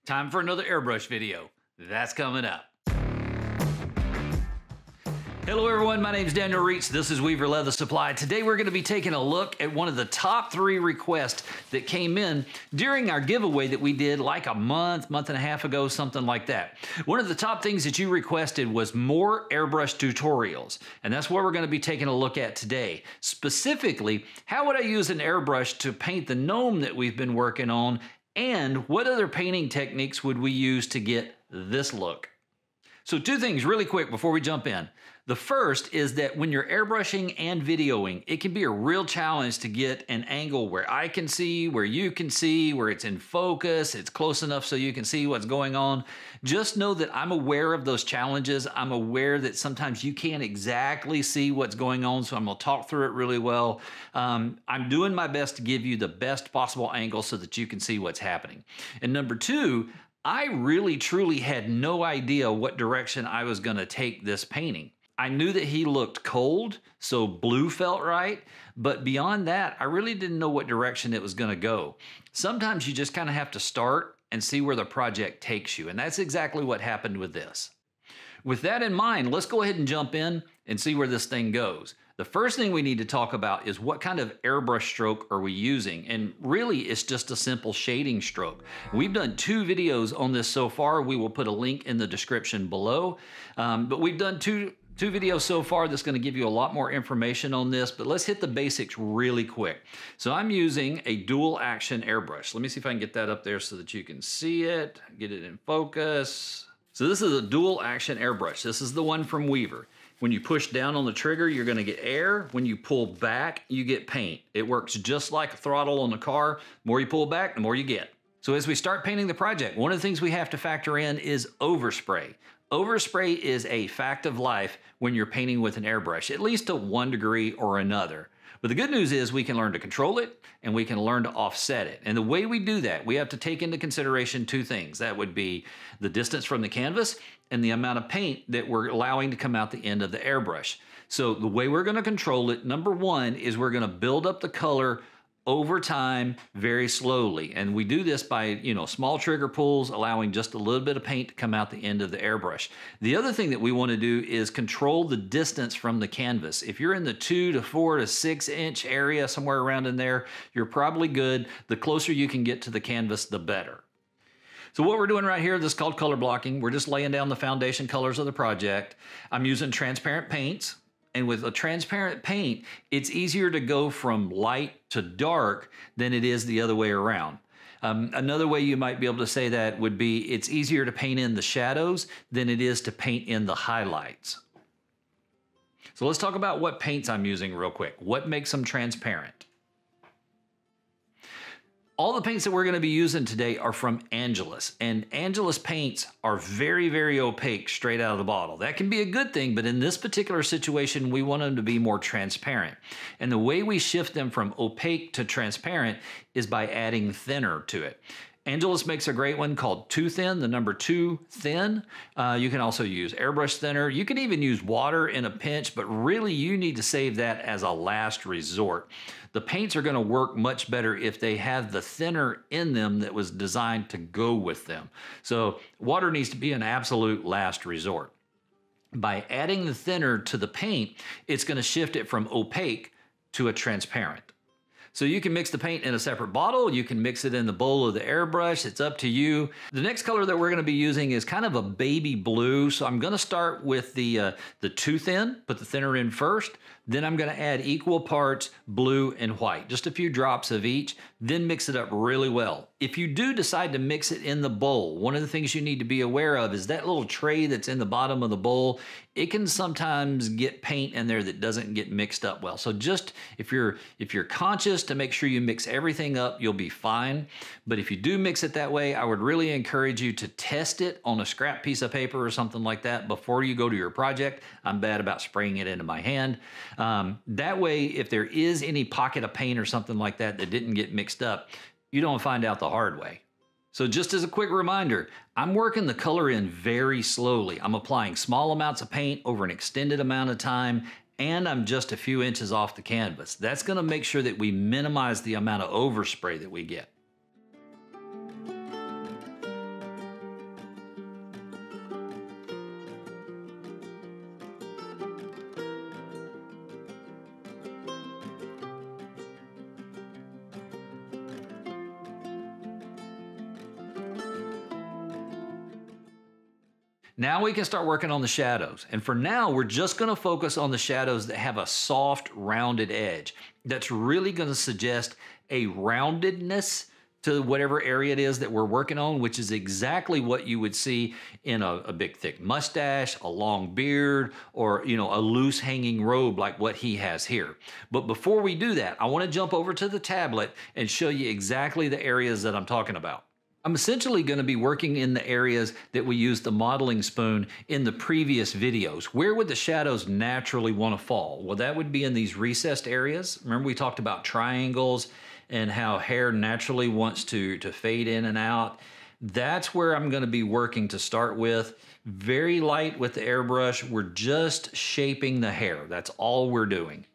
Time for another airbrush video. That's coming up. Hello everyone, my name is Daniel Reitz. This is Weaver Leather Supply. Today we're going to be taking a look at one of the top 3 requests that came in during our giveaway that we did like a month and a half ago, something like that. One of the top things that you requested was more airbrush tutorials, and that's what we're going to be taking a look at today. Specifically, how would I use an airbrush to paint the gnome that we've been working on, and what other painting techniques would we use to get this look? So 2 things really quick before we jump in. The first is that when you're airbrushing and videoing, it can be a real challenge to get an angle where I can see, where you can see, where it's in focus, it's close enough so you can see what's going on. Just know that I'm aware of those challenges. I'm aware that sometimes you can't exactly see what's going on, so I'm gonna talk through it really well. I'm doing my best to give you the best possible angle so that you can see what's happening. And number 2, I really truly had no idea what direction I was gonna take this painting. I knew that he looked cold, so blue felt right, but beyond that, I really didn't know what direction it was gonna go. Sometimes you just kind of have to start and see where the project takes you, and that's exactly what happened with this. With that in mind, let's go ahead and jump in and see where this thing goes. The first thing we need to talk about is what kind of airbrush stroke are we using? And really, it's just a simple shading stroke. We've done 2 videos on this so far. We will put a link in the description below. But we've done two videos so far that's going to give you a lot more information on this, but let's hit the basics really quick. So I'm using a dual action airbrush. Let me see if I can get that up there so that you can see it, get it in focus. So this is a dual action airbrush. This is the one from Weaver. When you push down on the trigger, you're gonna get air. When you pull back, you get paint. It works just like a throttle on the car. The more you pull back, the more you get. So as we start painting the project, one of the things we have to factor in is overspray. Overspray is a fact of life when you're painting with an airbrush, at least to 1 degree or another. But the good news is we can learn to control it and we can learn to offset it. And the way we do that, we have to take into consideration 2 things. That would be the distance from the canvas and the amount of paint that we're allowing to come out the end of the airbrush. So the way we're gonna control it, number 1, is we're gonna build up the color over time very slowly. And we do this by, small trigger pulls, allowing just a little bit of paint to come out the end of the airbrush. The other thing that we want to do is control the distance from the canvas. If you're in the 2 to 4 to 6 inch area, somewhere around in there, you're probably good. The closer you can get to the canvas, the better. So what we're doing right here, this is called color blocking. We're just laying down the foundation colors of the project. I'm using transparent paints. And with a transparent paint, it's easier to go from light to dark than it is the other way around. Another way you might be able to say that would be it's easier to paint in the shadows than it is to paint in the highlights. So let's talk about what paints I'm using real quick. What makes them transparent? All the paints that we're going to be using today are from Angelus, and Angelus paints are very, very opaque straight out of the bottle. That can be a good thing, but in this particular situation, we want them to be more transparent. And the way we shift them from opaque to transparent is by adding thinner to it. Angelus makes a great one called 2 Thin, the number 2 thin. You can also use airbrush thinner. You can even use water in a pinch, but really you need to save that as a last resort. The paints are gonna work much better if they have the thinner in them that was designed to go with them. So water needs to be an absolute last resort. By adding the thinner to the paint, it's gonna shift it from opaque to a transparent. So you can mix the paint in a separate bottle, you can mix it in the bowl of the airbrush, it's up to you. The next color that we're gonna be using is kind of a baby blue, so I'm gonna start with the 2 Thin, put the thinner in first, then I'm gonna add equal parts blue and white, just a few drops of each, then mix it up really well. If you do decide to mix it in the bowl, one of the things you need to be aware of is that little tray that's in the bottom of the bowl, it can sometimes get paint in there that doesn't get mixed up well. So just if you're conscious to make sure you mix everything up, you'll be fine. But if you do mix it that way, I would really encourage you to test it on a scrap piece of paper or something like that before you go to your project. I'm bad about spraying it into my hand. That way, if there is any pocket of paint or something like that that didn't get mixed up, you don't find out the hard way. So just as a quick reminder, I'm working the color in very slowly. I'm applying small amounts of paint over an extended amount of time, and I'm just a few inches off the canvas. That's gonna make sure that we minimize the amount of overspray that we get. Now we can start working on the shadows. And for now, we're just gonna focus on the shadows that have a soft, rounded edge. That's really gonna suggest a roundedness to whatever area it is that we're working on, which is exactly what you would see in a big thick mustache, a long beard, or a loose hanging robe like what he has here. But before we do that, I want to jump over to the tablet and show you exactly the areas that I'm talking about. I'm essentially going to be working in the areas that we used the modeling spoon in the previous videos. Where would the shadows naturally want to fall? Well, that would be in these recessed areas. Remember we talked about triangles and how hair naturally wants to fade in and out. That's where I'm going to be working to start with. Very light with the airbrush. We're just shaping the hair. That's all we're doing.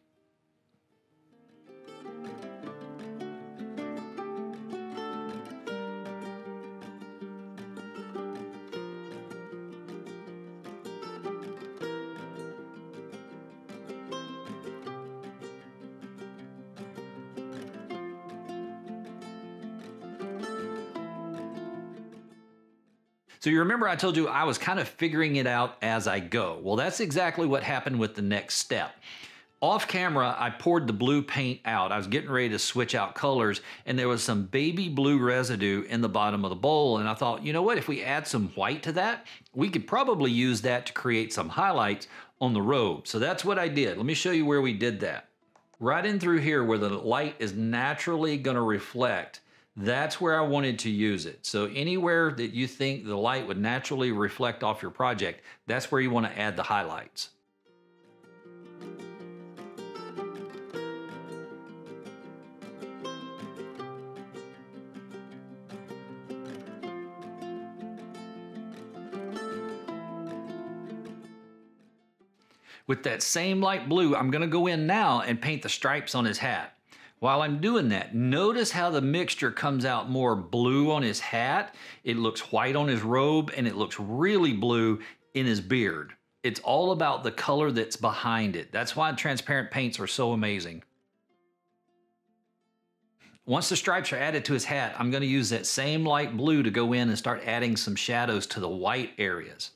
So you remember I told you I was kind of figuring it out as I go. Well, that's exactly what happened with the next step. Off camera, I poured the blue paint out. I was getting ready to switch out colors, and there was some baby blue residue in the bottom of the bowl. And I thought, you know what, if we add some white to that, we could probably use that to create some highlights on the robe. So that's what I did. Let me show you where we did that. Right in through here where the light is naturally going to reflect. That's where I wanted to use it. So anywhere that you think the light would naturally reflect off your project, that's where you want to add the highlights. With that same light blue, I'm going to go in now and paint the stripes on his hat. While I'm doing that, notice how the mixture comes out more blue on his hat. It looks white on his robe, and it looks really blue in his beard. It's all about the color that's behind it. That's why transparent paints are so amazing. Once the stripes are added to his hat, I'm going to use that same light blue to go in and start adding some shadows to the white areas.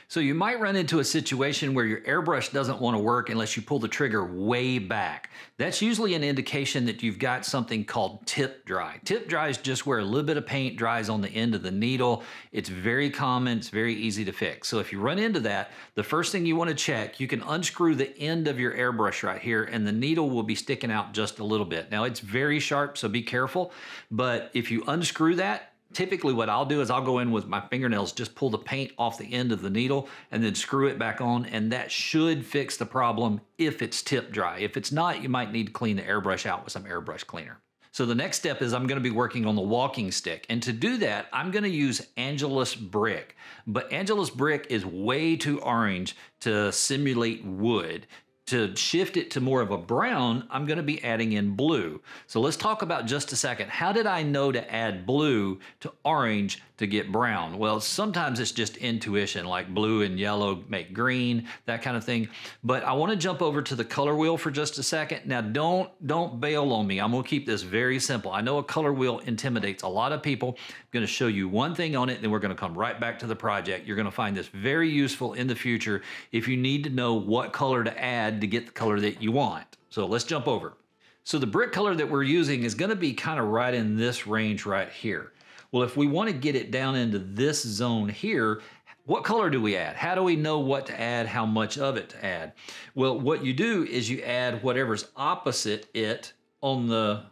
So you might run into a situation where your airbrush doesn't want to work unless you pull the trigger way back. That's usually an indication that you've got something called tip dry. Tip dry is just where a little bit of paint dries on the end of the needle. It's very common, it's very easy to fix. So if you run into that, the first thing you want to check, you can unscrew the end of your airbrush right here and the needle will be sticking out just a little bit. Now it's very sharp, so be careful, but if you unscrew that, typically what I'll do is I'll go in with my fingernails, just pull the paint off the end of the needle and then screw it back on, and that should fix the problem if it's tip dry. If it's not, you might need to clean the airbrush out with some airbrush cleaner. So the next step is I'm going to be working on the walking stick, and to do that I'm going to use Angelus brick, but Angelus brick is way too orange to simulate wood. To shift it to more of a brown, I'm going to be adding in blue. So let's talk about just a second. How did I know to add blue to orange to get brown? Well, sometimes it's just intuition, like blue and yellow make green, that kind of thing. But I want to jump over to the color wheel for just a second. Now, don't bail on me. I'm going to keep this very simple. I know a color wheel intimidates a lot of people. I'm going to show you one thing on it, then we're going to come right back to the project. You're going to find this very useful in the future if you need to know what color to add to get the color that you want. So let's jump over. So the brick color that we're using is going to be kind of right in this range right here. Well, if we want to get it down into this zone here, what color do we add? How do we know what to add, how much of it to add? Well, what you do is you add whatever's opposite it on the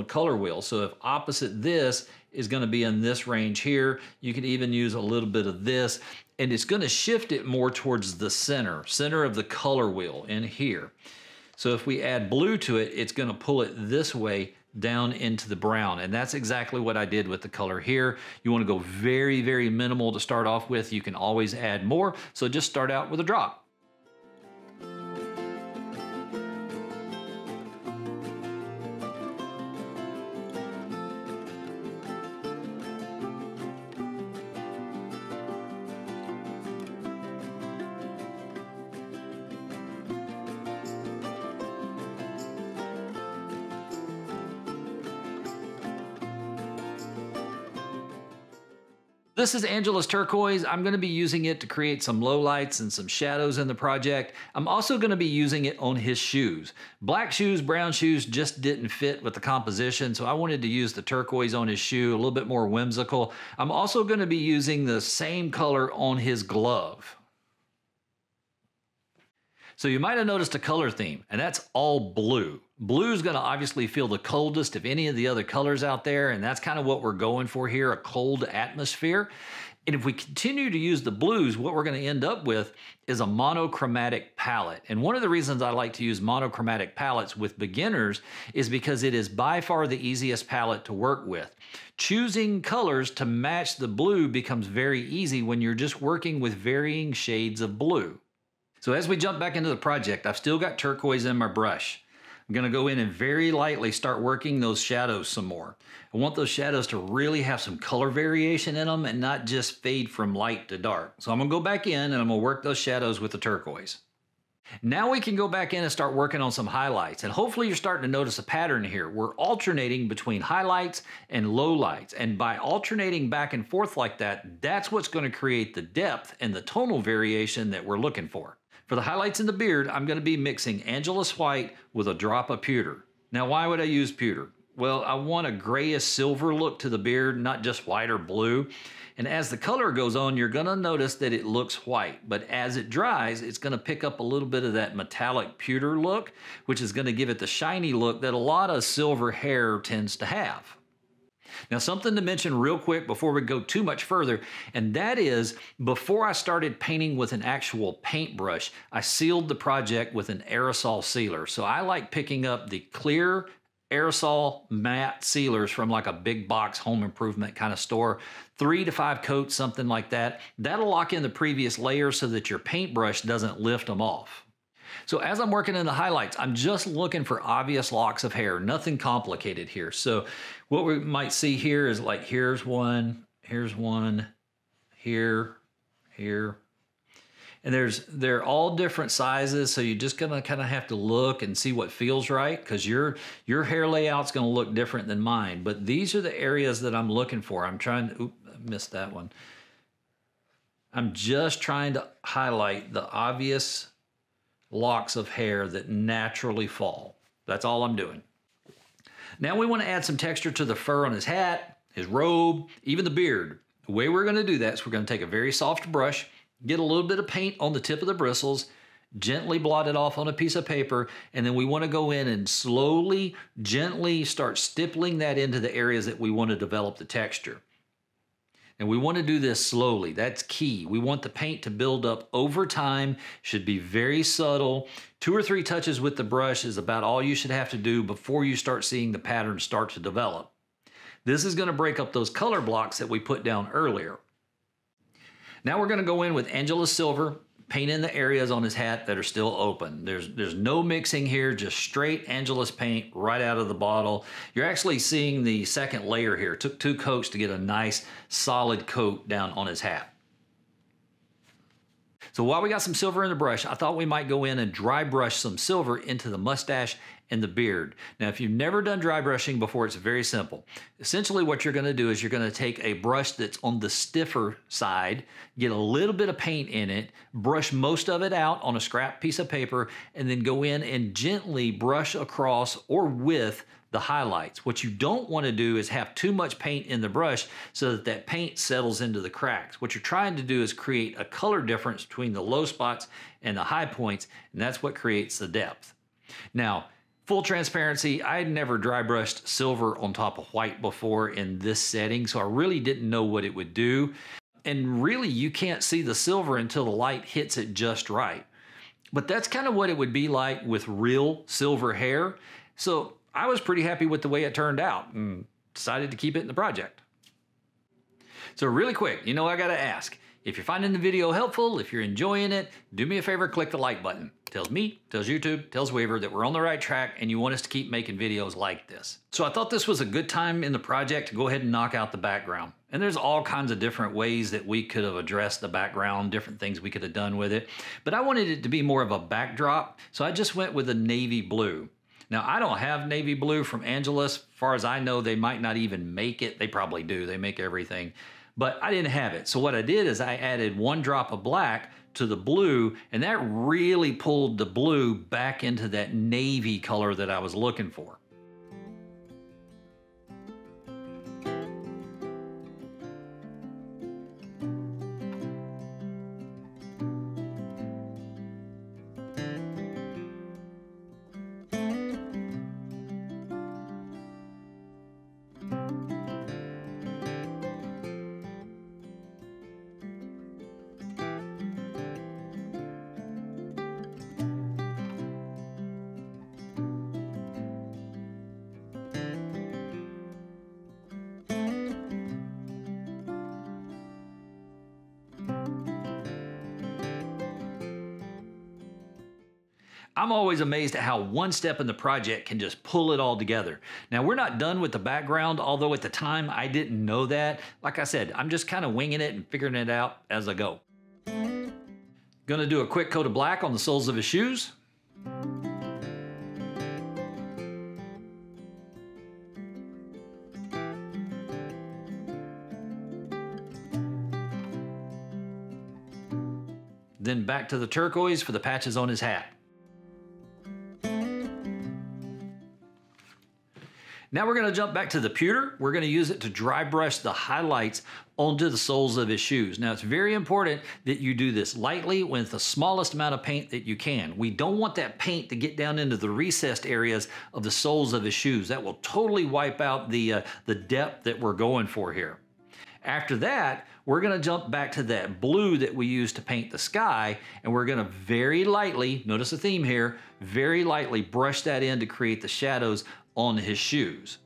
color wheel. So if opposite this is going to be in this range here, you can even use a little bit of this, and it's going to shift it more towards the center of the color wheel in here. So if we add blue to it, it's going to pull it this way down into the brown, and that's exactly what I did with the color here. You want to go very, very minimal to start off with. You can always add more, so just start out with a drop. This is Angela's turquoise. I'm going to be using it to create some lowlights and some shadows in the project. I'm also going to be using it on his shoes. Black shoes, brown shoes just didn't fit with the composition, so I wanted to use the turquoise on his shoe, a little bit more whimsical. I'm also going to be using the same color on his glove. So you might have noticed a color theme, and that's all blue. Blue is going to obviously feel the coldest of any of the other colors out there, and that's kind of what we're going for here, a cold atmosphere. And if we continue to use the blues, what we're going to end up with is a monochromatic palette. And one of the reasons I like to use monochromatic palettes with beginners is because it is by far the easiest palette to work with. Choosing colors to match the blue becomes very easy when you're just working with varying shades of blue. So as we jump back into the project, I've still got turquoise in my brush. I'm going to go in and very lightly start working those shadows some more. I want those shadows to really have some color variation in them and not just fade from light to dark. So I'm going to go back in and I'm going to work those shadows with the turquoise. Now we can go back in and start working on some highlights, and hopefully you're starting to notice a pattern here. We're alternating between highlights and lowlights, and by alternating back and forth like that, that's what's going to create the depth and the tonal variation that we're looking for. For the highlights in the beard, I'm going to be mixing Angelus White with a drop of pewter. Now, why would I use pewter? Well, I want a grayish silver look to the beard, not just white or blue. And as the color goes on, you're going to notice that it looks white. But as it dries, it's going to pick up a little bit of that metallic pewter look, which is going to give it the shiny look that a lot of silver hair tends to have. Now, something to mention real quick before we go too much further, and that is before I started painting with an actual paintbrush, I sealed the project with an aerosol sealer. So I like picking up the clear aerosol matte sealers from like a big box home improvement kind of store, 3 to 5 coats, something like that. That'll lock in the previous layer so that your paintbrush doesn't lift them off. So as I'm working in the highlights, I'm just looking for obvious locks of hair, nothing complicated here. So what we might see here is like, here's one, here, here. And they're all different sizes, so you're just gonna kind of have to look and see what feels right, because your hair layout's gonna look different than mine. But these are the areas that I'm looking for. I'm trying to, I missed that one. I'm just trying to highlight the obvious locks of hair that naturally fall. That's all I'm doing. Now we want to add some texture to the fur on his hat, his robe, even the beard. The way we're going to do that is we're going to take a very soft brush, get a little bit of paint on the tip of the bristles, gently blot it off on a piece of paper, and then we want to go in and slowly, gently start stippling that into the areas that we want to develop the texture. And we want to do this slowly. That's key. We want the paint to build up over time, should be very subtle. 2 or 3 touches with the brush is about all you should have to do before you start seeing the pattern start to develop. This is going to break up those color blocks that we put down earlier. Now we're going to go in with Angelus Silver, paint in the areas on his hat that are still open. There's no mixing here, just straight Angelus paint right out of the bottle. You're actually seeing the second layer here. It took 2 coats to get a nice solid coat down on his hat. So while we got some silver in the brush, I thought we might go in and dry brush some silver into the mustache and the beard. Now, if you've never done dry brushing before, it's very simple. Essentially what you're going to do is you're going to take a brush that's on the stiffer side, get a little bit of paint in it, brush most of it out on a scrap piece of paper, and then go in and gently brush across or with the highlights. What you don't want to do is have too much paint in the brush so that that paint settles into the cracks. What you're trying to do is create a color difference between the low spots and the high points, and that's what creates the depth. Now, full transparency, I had never dry brushed silver on top of white before in this setting, so I really didn't know what it would do. And really, you can't see the silver until the light hits it just right. But that's kind of what it would be like with real silver hair. So I was pretty happy with the way it turned out and decided to keep it in the project. So really quick, I gotta ask, if you're finding the video helpful, if you're enjoying it, do me a favor, click the like button. Tells me, tells YouTube, tells Weaver that we're on the right track and you want us to keep making videos like this. So I thought this was a good time in the project to go ahead and knock out the background. And there's all kinds of different ways that we could have addressed the background, different things we could have done with it. But I wanted it to be more of a backdrop, so I just went with a navy blue. Now, I don't have navy blue from Angelus. As far as I know, they might not even make it. They probably do. They make everything. but I didn't have it. So what I did is I added 1 drop of black to the blue, and that really pulled the blue back into that navy color that I was looking for. I'm always amazed at how one step in the project can just pull it all together. Now, we're not done with the background, although at the time I didn't know that. Like I said, I'm just kind of winging it and figuring it out as I go. Gonna do a quick coat of black on the soles of his shoes. Then back to the turquoise for the patches on his hat. Now we're going to jump back to the pewter. We're going to use it to dry brush the highlights onto the soles of his shoes. Now it's very important that you do this lightly with the smallest amount of paint that you can. We don't want that paint to get down into the recessed areas of the soles of his shoes. That will totally wipe out the depth that we're going for here. After that, we're going to jump back to that blue that we used to paint the sky, and we're going to very lightly, notice the theme here, very lightly brush that in to create the shadows on his shoes.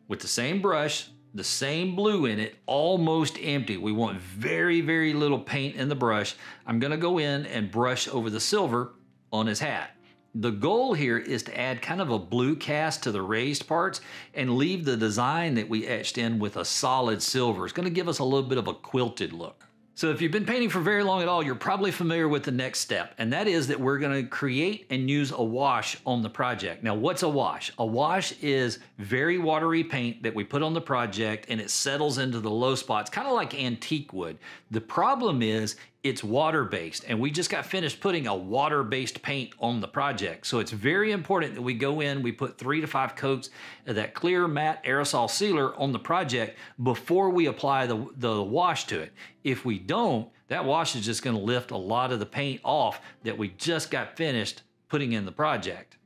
With the same brush, the same blue in it, almost empty. We want very, very little paint in the brush. I'm gonna go in and brush over the silver on his hat. The goal here is to add kind of a blue cast to the raised parts and leave the design that we etched in with a solid silver. It's gonna give us a little bit of a quilted look. So if you've been painting for very long at all, you're probably familiar with the next step, and that is that we're gonna create and use a wash on the project. Now, what's a wash? A wash is very watery paint that we put on the project and it settles into the low spots, kind of like antique would. The problem is it's water-based, and we just got finished putting a water-based paint on the project. So it's very important that we go in, we put 3 to 5 coats of that clear matte aerosol sealer on the project before we apply the wash to it. If we don't, that wash is just gonna lift a lot of the paint off that we just got finished putting in the project.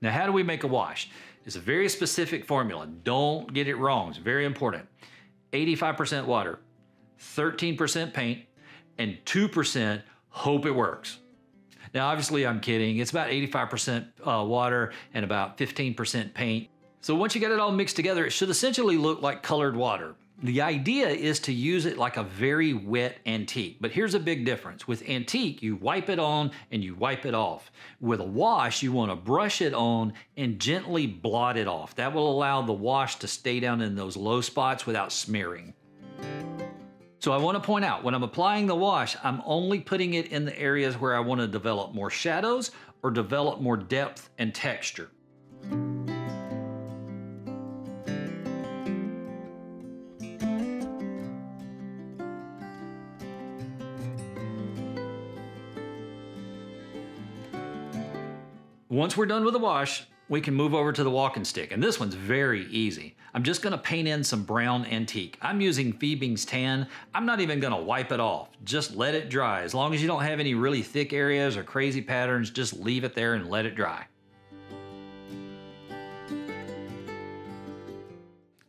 Now, how do we make a wash? It's a very specific formula. Don't get it wrong, it's very important. 85% water, 13% paint, and 2% hope it works. Now, obviously I'm kidding. It's about 85% water and about 15% paint. So once you get it all mixed together, it should essentially look like colored water. The idea is to use it like a very wet antique, but here's a big difference. With antique, you wipe it on and you wipe it off. With a wash, you want to brush it on and gently blot it off. That will allow the wash to stay down in those low spots without smearing. So I want to point out, when I'm applying the wash, I'm only putting it in the areas where I want to develop more shadows or develop more depth and texture. Once we're done with the wash, we can move over to the walking stick, and this one's very easy. I'm just gonna paint in some brown antique. I'm using Phoebe's tan. I'm not even gonna wipe it off. Just let it dry. As long as you don't have any really thick areas or crazy patterns, just leave it there and let it dry.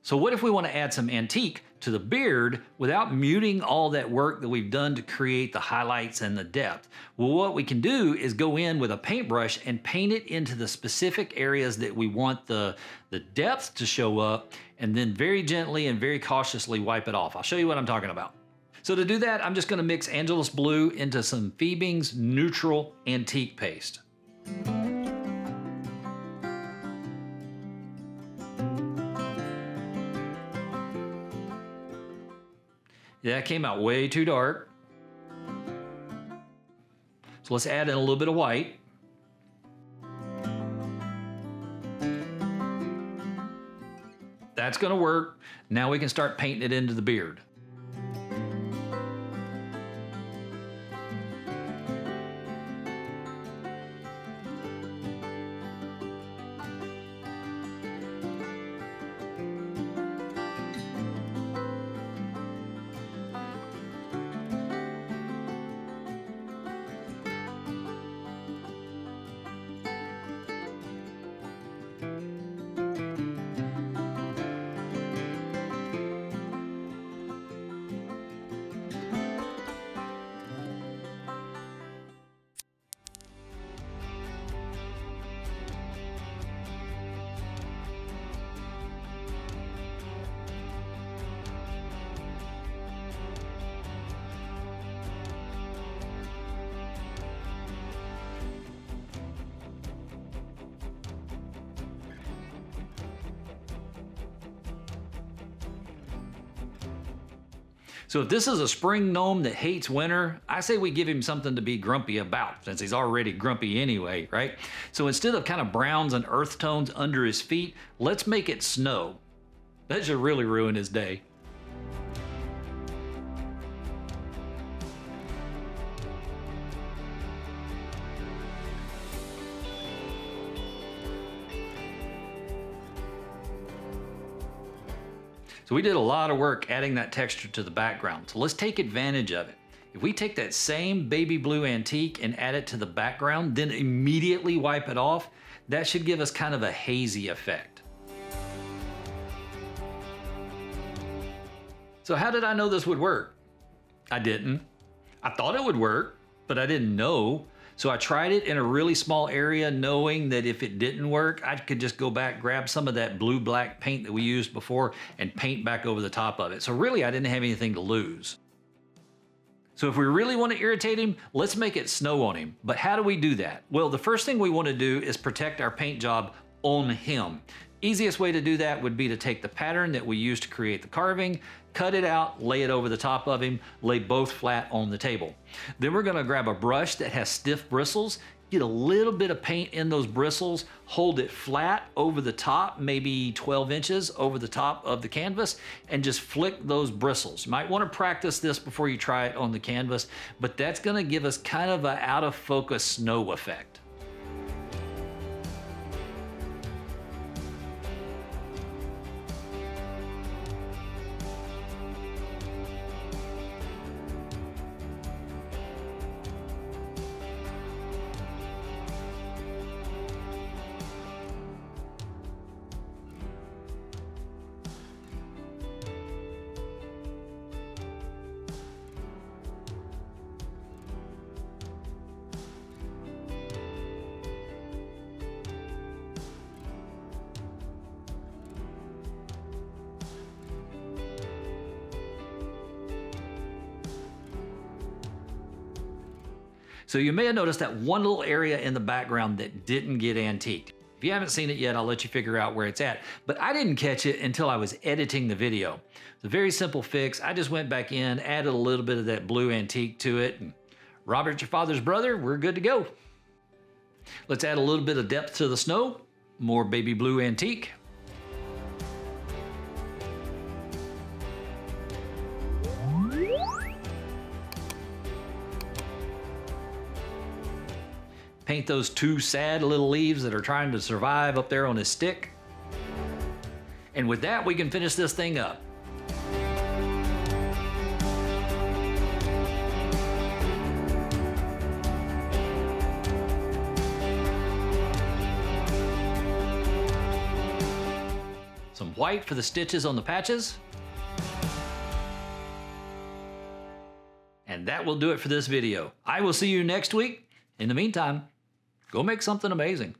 So what if we want to add some antique to the beard without muting all that work that we've done to create the highlights and the depth? Well, what we can do is go in with a paintbrush and paint it into the specific areas that we want the depth to show up, and then very gently and very cautiously wipe it off. I'll show you what I'm talking about. So to do that, I'm just going to mix Angelus Blue into some Phoebe's neutral antique paste. Yeah, it came out way too dark. So let's add in a little bit of white. That's gonna work. Now we can start painting it into the beard. So if this is a spring gnome that hates winter, I say we give him something to be grumpy about, since he's already grumpy anyway, right? So instead of kind of browns and earth tones under his feet, let's make it snow. That should really ruin his day. So we did a lot of work adding that texture to the background. So let's take advantage of it. If we take that same baby blue antique and add it to the background, then immediately wipe it off, that should give us kind of a hazy effect. So how did I know this would work? I didn't. I thought it would work, but I didn't know. So I tried it in a really small area, knowing that if it didn't work, I could just go back, grab some of that blue-black paint that we used before and paint back over the top of it. So really, I didn't have anything to lose. So if we really want to irritate him, let's make it snow on him. But how do we do that? Well, the first thing we want to do is protect our paint job on him. Easiest way to do that would be to take the pattern that we used to create the carving, cut it out, lay it over the top of him, lay both flat on the table. Then we're gonna grab a brush that has stiff bristles, get a little bit of paint in those bristles, hold it flat over the top, maybe 12 inches over the top of the canvas, and just flick those bristles. You might wanna practice this before you try it on the canvas, but that's gonna give us kind of an out of focus snow effect. So you may have noticed that one little area in the background that didn't get antiqued. If you haven't seen it yet, I'll let you figure out where it's at. But I didn't catch it until I was editing the video. It's a very simple fix. I just went back in, added a little bit of that blue antique to it, and Robert, your father's brother, we're good to go. Let's add a little bit of depth to the snow, more baby blue antique. Paint those two sad little leaves that are trying to survive up there on his stick. And with that, we can finish this thing up. Some white for the stitches on the patches. And that will do it for this video. I will see you next week. In the meantime, go make something amazing.